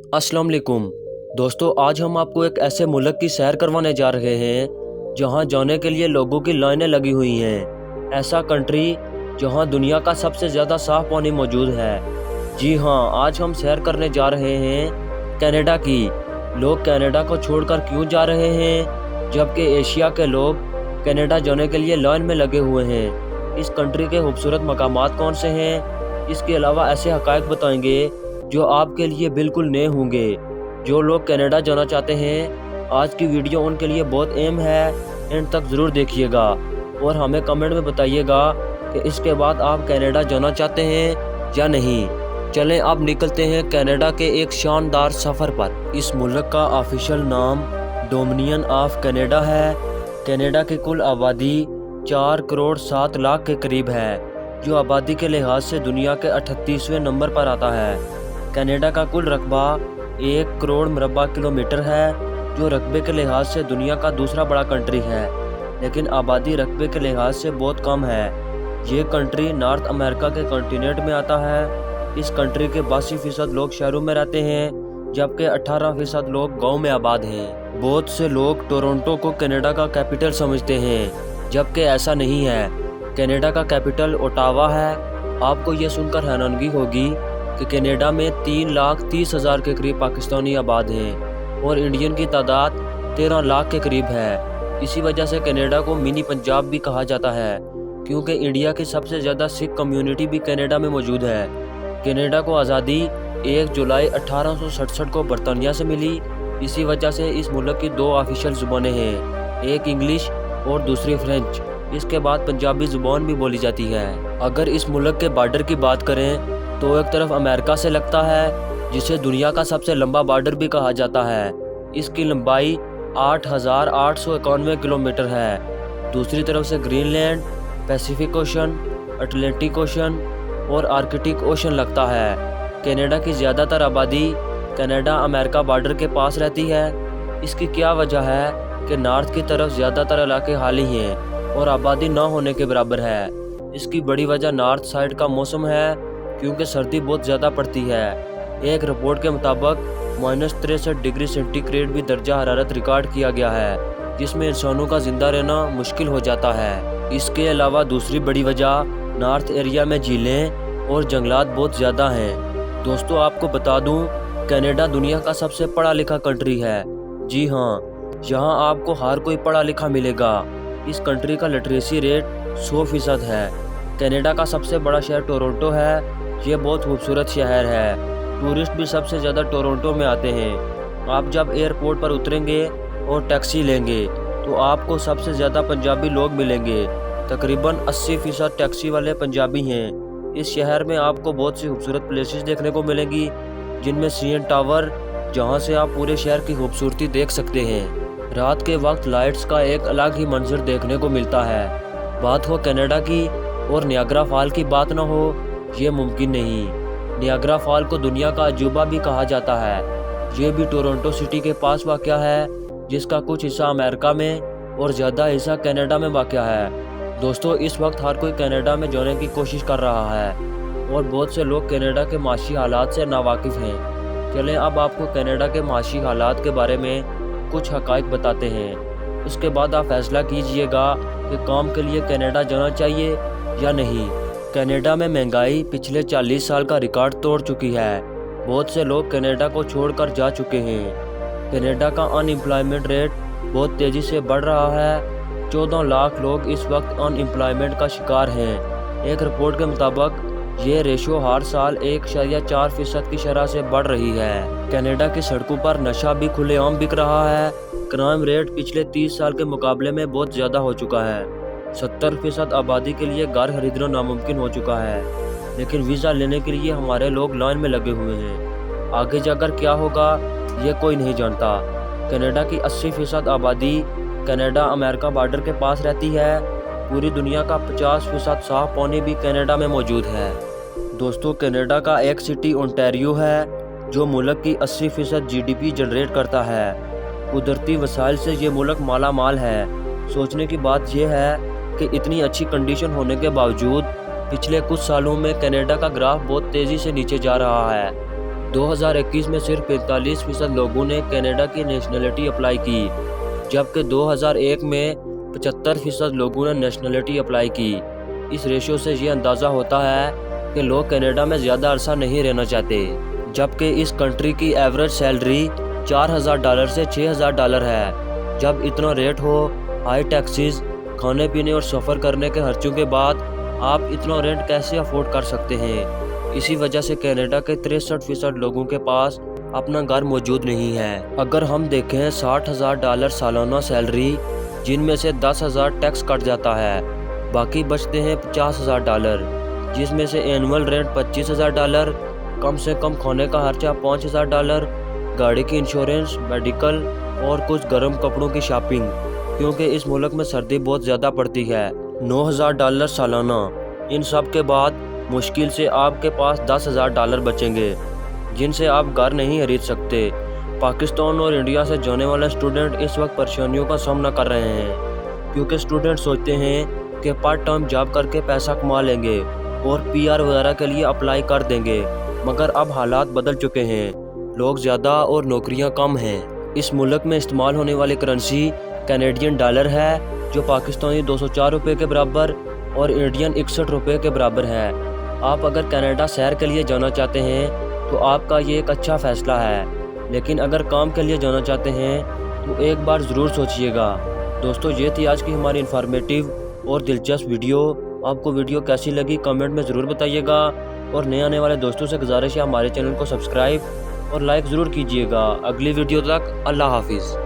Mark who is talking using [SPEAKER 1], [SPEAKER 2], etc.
[SPEAKER 1] अस्सलाम वालेकुम दोस्तों, आज हम आपको एक ऐसे मुल्क की सैर करवाने जा रहे हैं जहां जाने के लिए लोगों की लाइनें लगी हुई हैं। ऐसा कंट्री जहां दुनिया का सबसे ज़्यादा साफ पानी मौजूद है। जी हां, आज हम सैर करने जा रहे हैं कनाडा की। लोग कनाडा को छोड़कर क्यों जा रहे हैं, जबकि एशिया के लोग कनाडा जाने के लिए लाइन में लगे हुए हैं। इस कंट्री के खूबसूरत मकामात कौन से हैं, इसके अलावा ऐसे हक़ाइक़ बताएंगे जो आपके लिए बिल्कुल नए होंगे। जो लोग कनाडा जाना चाहते हैं, आज की वीडियो उनके लिए बहुत अहम है। एंड तक ज़रूर देखिएगा और हमें कमेंट में बताइएगा कि इसके बाद आप कनाडा जाना चाहते हैं या नहीं। चलें अब निकलते हैं कनाडा के एक शानदार सफ़र पर। इस मुल्क का ऑफिशियल नाम डोमिनियन ऑफ कनाडा है। कनाडा की कुल आबादी 4 करोड़ 7 लाख के करीब है, जो आबादी के लिहाज से दुनिया के 38वें नंबर पर आता है। कनाडा का कुल रकबा 1 करोड़ मुरबा किलोमीटर है, जो रकबे के लिहाज से दुनिया का दूसरा बड़ा कंट्री है, लेकिन आबादी रकबे के लिहाज से बहुत कम है। ये कंट्री नॉर्थ अमेरिका के कॉन्टिनेंट में आता है। इस कंट्री के 82% लोग शहरों में रहते हैं, जबकि 18% लोग गाँव में आबाद हैं। बहुत से लोग टोरंटो को कनाडा का कैपिटल समझते हैं, जबकि ऐसा नहीं है। कनाडा का कैपिटल ओटावा है। आपको ये सुनकर हैरानगी होगी कि कनाडा में 3,30,000 के करीब पाकिस्तानी आबाद हैं और इंडियन की तादाद 13 लाख के करीब है। इसी वजह से कनाडा को मिनी पंजाब भी कहा जाता है, क्योंकि इंडिया की सबसे ज़्यादा सिख कम्युनिटी भी कनाडा में मौजूद है। कनाडा को आज़ादी 1 जुलाई 1867 को बरतानिया से मिली। इसी वजह से इस मुल्क की 2 ऑफिशियल ज़ुबानें हैं, एक इंग्लिश और दूसरी फ्रेंच। इसके बाद पंजाबी ज़ुबान भी बोली जाती है। अगर इस मुल्क के बॉर्डर की बात करें तो एक तरफ अमेरिका से लगता है, जिसे दुनिया का सबसे लंबा बॉर्डर भी कहा जाता है। इसकी लंबाई 8,891 किलोमीटर है। दूसरी तरफ से Greenland, Pacific ocean, Atlantic ocean और आर्कटिक ओशन लगता है। कनाडा की ज़्यादातर आबादी कनाडा अमेरिका बॉर्डर के पास रहती है। इसकी क्या वजह है कि नॉर्थ की तरफ ज़्यादातर इलाके खाली हैं और आबादी ना होने के बराबर है। इसकी बड़ी वजह नॉर्थ साइड का मौसम है, क्योंकि सर्दी बहुत ज़्यादा पड़ती है। एक रिपोर्ट के मुताबिक -63 डिग्री सेंटीग्रेड भी दर्जा हरारत रिकॉर्ड किया गया है, जिसमें इंसानों का ज़िंदा रहना मुश्किल हो जाता है। इसके अलावा दूसरी बड़ी वजह नॉर्थ एरिया में झीलें और जंगलात बहुत ज़्यादा हैं। दोस्तों, आपको बता दूं, कनाडा दुनिया का सबसे पढ़ा लिखा कंट्री है। जी हाँ, यहाँ आपको हर कोई पढ़ा लिखा मिलेगा। इस कंट्री का लिटरेसी रेट 100% है। कनाडा का सबसे बड़ा शहर टोरंटो है। ये बहुत खूबसूरत शहर है। टूरिस्ट भी सबसे ज़्यादा टोरंटो में आते हैं। आप जब एयरपोर्ट पर उतरेंगे और टैक्सी लेंगे तो आपको सबसे ज़्यादा पंजाबी लोग मिलेंगे। तकरीबन 80% टैक्सी वाले पंजाबी हैं। इस शहर में आपको बहुत सी खूबसूरत प्लेसेस देखने को मिलेंगी, जिनमें सीएन टावर, जहां से आप पूरे शहर की खूबसूरती देख सकते हैं। रात के वक्त लाइट्स का एक अलग ही मंजर देखने को मिलता है। बात हो कनाडा की और नियाग्रा फॉल की बात ना हो, ये मुमकिन नहीं। नियाग्रा फॉल को दुनिया का अजूबा भी कहा जाता है। ये भी टोरंटो सिटी के पास वाक़या है, जिसका कुछ हिस्सा अमेरिका में और ज़्यादा हिस्सा कनाडा में वाक़या है। दोस्तों, इस वक्त हर कोई कनाडा में जाने की कोशिश कर रहा है और बहुत से लोग कनाडा के माशी हालात से नावाकिफ़ हैं। चलें अब आपको कनाडा के माशी हालात के बारे में कुछ हक़ाइक़ बताते हैं। उसके बाद आप फैसला कीजिएगा कि काम के लिए कनाडा जाना चाहिए या नहीं। कनाडा में महंगाई पिछले 40 साल का रिकॉर्ड तोड़ चुकी है। बहुत से लोग कनाडा को छोड़कर जा चुके हैं। कनाडा का अनएम्प्लॉयमेंट रेट बहुत तेज़ी से बढ़ रहा है। 14 लाख लोग इस वक्त अनएम्प्लॉयमेंट का शिकार हैं। एक रिपोर्ट के मुताबिक ये रेशो हर साल 1.4% की शरह से बढ़ रही है। कनाडा की सड़कों पर नशा भी खुलेआम बिक रहा है। क्राइम रेट पिछले 30 साल के मुकाबले में बहुत ज़्यादा हो चुका है। 70% आबादी के लिए घर खरीदना नामुमकिन हो चुका है, लेकिन वीज़ा लेने के लिए हमारे लोग लाइन में लगे हुए हैं। आगे जाकर क्या होगा ये कोई नहीं जानता। कनाडा की 80% आबादी कनाडा अमेरिका बॉर्डर के पास रहती है। पूरी दुनिया का 50% साफ पानी भी कनाडा में मौजूद है। दोस्तों, कनाडा का एक सिटी ओंटारियो है, जो मुल्क की 80% GDP जनरेट करता है। कुदरती वसाइल से ये मुल्क माला माल है। सोचने की बात यह है कि इतनी अच्छी कंडीशन होने के बावजूद पिछले कुछ सालों में कनाडा का ग्राफ बहुत तेज़ी से नीचे जा रहा है। 2021 में सिर्फ 45% लोगों ने कनाडा की नेशनलिटी अप्लाई की, जबकि 2001 में 75% लोगों ने नेशनलिटी अप्लाई की। इस रेशियो से ये अंदाज़ा होता है कि लोग कनाडा में ज़्यादा अरसा नहीं रहना चाहते, जबकि इस कंट्री की एवरेज सैलरी $4000 से $6000 है। जब इतना रेट हो, हाई टैक्सेस, खाने पीने और सफ़र करने के खर्चों के बाद आप इतना रेंट कैसे अफोर्ड कर सकते हैं? इसी वजह से कनाडा के 63% लोगों के पास अपना घर मौजूद नहीं है। अगर हम देखें $60,000 सालाना सैलरी, जिनमें से 10,000 टैक्स कट जाता है, बाकी बचते हैं $50,000, जिसमें से एनुअल रेंट $25,000, कम से कम खाने का खर्चा $5,000, गाड़ी की इंश्योरेंस, मेडिकल और कुछ गर्म कपड़ों की शॉपिंग, क्योंकि इस मुल्क में सर्दी बहुत ज़्यादा पड़ती है। $9,000 सालाना। इन सब के बाद मुश्किल से आपके पास $10,000 बचेंगे, जिनसे आप घर नहीं खरीद सकते। पाकिस्तान और इंडिया से जाने वाले स्टूडेंट इस वक्त परेशानियों का सामना कर रहे हैं, क्योंकि स्टूडेंट सोचते हैं कि पार्ट टाइम जॉब करके पैसा कमा लेंगे और PR वगैरह के लिए अप्लाई कर देंगे, मगर अब हालात बदल चुके हैं। लोग ज़्यादा और नौकरियां कम हैं। इस मुल्क में इस्तेमाल होने वाली करेंसी कैनेडियन डॉलर है, जो पाकिस्तानी $204 के बराबर और इंडियन $61 के बराबर है। आप अगर कनाडा सैर के लिए जाना चाहते हैं तो आपका ये एक अच्छा फ़ैसला है, लेकिन अगर काम के लिए जाना चाहते हैं तो एक बार ज़रूर सोचिएगा। दोस्तों, ये थी आज की हमारी इन्फॉर्मेटिव और दिलचस्प वीडियो। आपको वीडियो कैसी लगी कमेंट में ज़रूर बताइएगा, और नए आने वाले दोस्तों से गुजारिश है हमारे चैनल को सब्सक्राइब और लाइक ज़रूर कीजिएगा। अगली वीडियो तक अल्लाह हाफिज़।